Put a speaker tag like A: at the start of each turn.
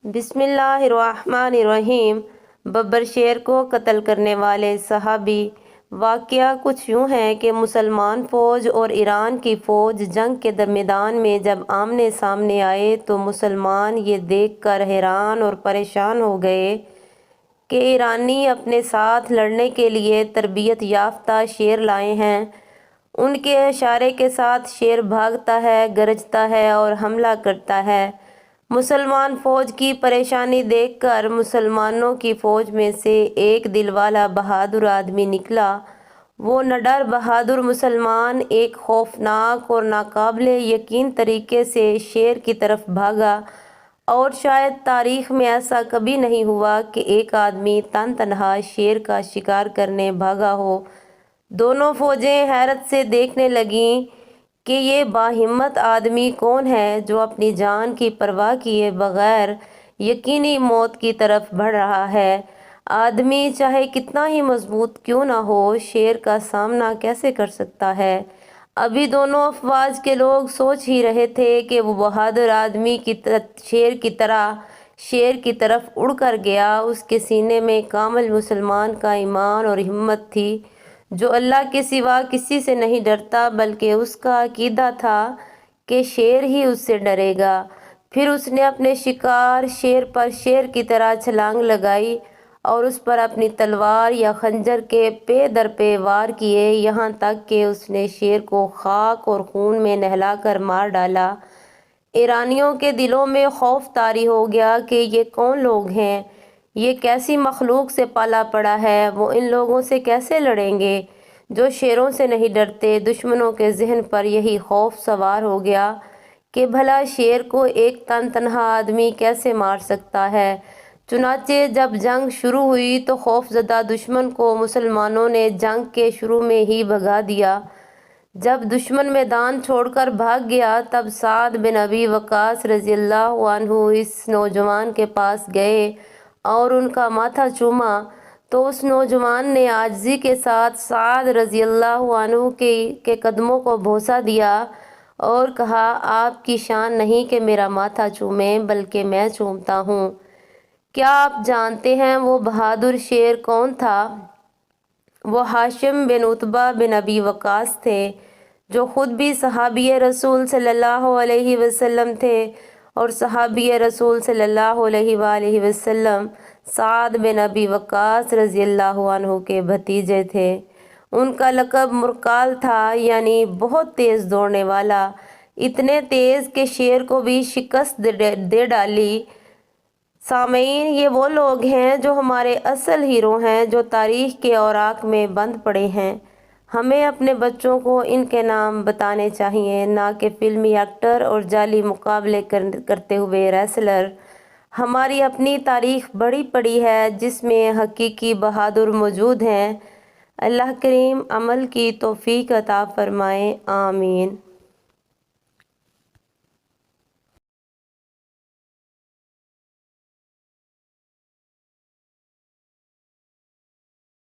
A: بسم اللہ الرحمن الرحیم۔ ببر شیر کو قتل کرنے والے صحابی۔ واقعہ کچھ یوں ہے کہ مسلمان فوج اور ایران کی فوج جنگ کے میدان میں جب آمنے سامنے آئے تو مسلمان یہ دیکھ کر حیران اور پریشان ہو گئے کہ ایرانی اپنے ساتھ لڑنے کے لیے تربیت یافتہ شیر لائے ہیں۔ ان کے اشارے کے ساتھ شیر بھاگتا ہے، گرجتا ہے اور حملہ کرتا ہے۔ مسلمان فوج کی پریشانی دیکھ کر مسلمانوں کی فوج میں سے ایک دل والا بہادر آدمی نکلا۔ وہ نڈر بہادر مسلمان ایک خوفناک اور ناقابل یقین طریقے سے شیر کی طرف بھاگا، اور شاید تاریخ میں ایسا کبھی نہیں ہوا کہ ایک آدمی تن تنہا شیر کا شکار کرنے بھاگا ہو۔ دونوں فوجیں حیرت سے دیکھنے لگیں کہ یہ باہمت آدمی کون ہے جو اپنی جان کی پرواہ کیے بغیر یقینی موت کی طرف بڑھ رہا ہے۔ آدمی چاہے کتنا ہی مضبوط کیوں نہ ہو، شیر کا سامنا کیسے کر سکتا ہے؟ ابھی دونوں افواج کے لوگ سوچ ہی رہے تھے کہ وہ بہادر آدمی شیر کی طرف اڑ کر گیا۔ اس کے سینے میں کامل مسلمان کا ایمان اور ہمت تھی، جو اللہ کے سوا کسی سے نہیں ڈرتا، بلکہ اس کا عقیدہ تھا کہ شیر ہی اس سے ڈرے گا۔ پھر اس نے اپنے شکار شیر پر شیر کی طرح چھلانگ لگائی اور اس پر اپنی تلوار یا خنجر کے پے در پے وار کیے، یہاں تک کہ اس نے شیر کو خاک اور خون میں نہلا کر مار ڈالا۔ ایرانیوں کے دلوں میں خوف طاری ہو گیا کہ یہ کون لوگ ہیں، یہ کیسی مخلوق سے پالا پڑا ہے، وہ ان لوگوں سے کیسے لڑیں گے جو شیروں سے نہیں ڈرتے۔ دشمنوں کے ذہن پر یہی خوف سوار ہو گیا کہ بھلا شیر کو ایک تن تنہا آدمی کیسے مار سکتا ہے۔ چنانچہ جب جنگ شروع ہوئی تو خوف زدہ دشمن کو مسلمانوں نے جنگ کے شروع میں ہی بھگا دیا۔ جب دشمن میدان چھوڑ کر بھاگ گیا تب سعد بن ابی وقاص رضی اللہ عنہ اس نوجوان کے پاس گئے اور ان کا ماتھا چوما، تو اس نوجوان نے عاجزی کے ساتھ سعد رضی اللہ عنہ کے قدموں کو بوسہ دیا اور کہا، آپ کی شان نہیں کہ میرا ماتھا چومیں، بلکہ میں چومتا ہوں۔ کیا آپ جانتے ہیں وہ بہادر شیر کون تھا؟ وہ ہاشم بن عتبہ بن ابی وقاص تھے، جو خود بھی صحابی رسول صلی اللہ علیہ وسلم تھے، اور صحابی رسول صلی اللہ علیہ وآلہ وسلم سعد بن ابی وقاص رضی اللہ عنہ کے بھتیجے تھے۔ ان کا لقب مرکال تھا، یعنی بہت تیز دوڑنے والا، اتنے تیز کہ شیر کو بھی شکست دے ڈالی۔ سامعین، یہ وہ لوگ ہیں جو ہمارے اصل ہیرو ہیں، جو تاریخ کے اوراق میں بند پڑے ہیں۔ ہمیں اپنے بچوں کو ان کے نام بتانے چاہیے، نہ کہ فلمی ایکٹر اور جعلی مقابلے کرتے ہوئے ریسلر۔ ہماری اپنی تاریخ بڑی پڑی ہے جس میں حقیقی بہادر موجود ہیں۔ اللہ کریم عمل کی توفیق عطا فرمائے، آمین۔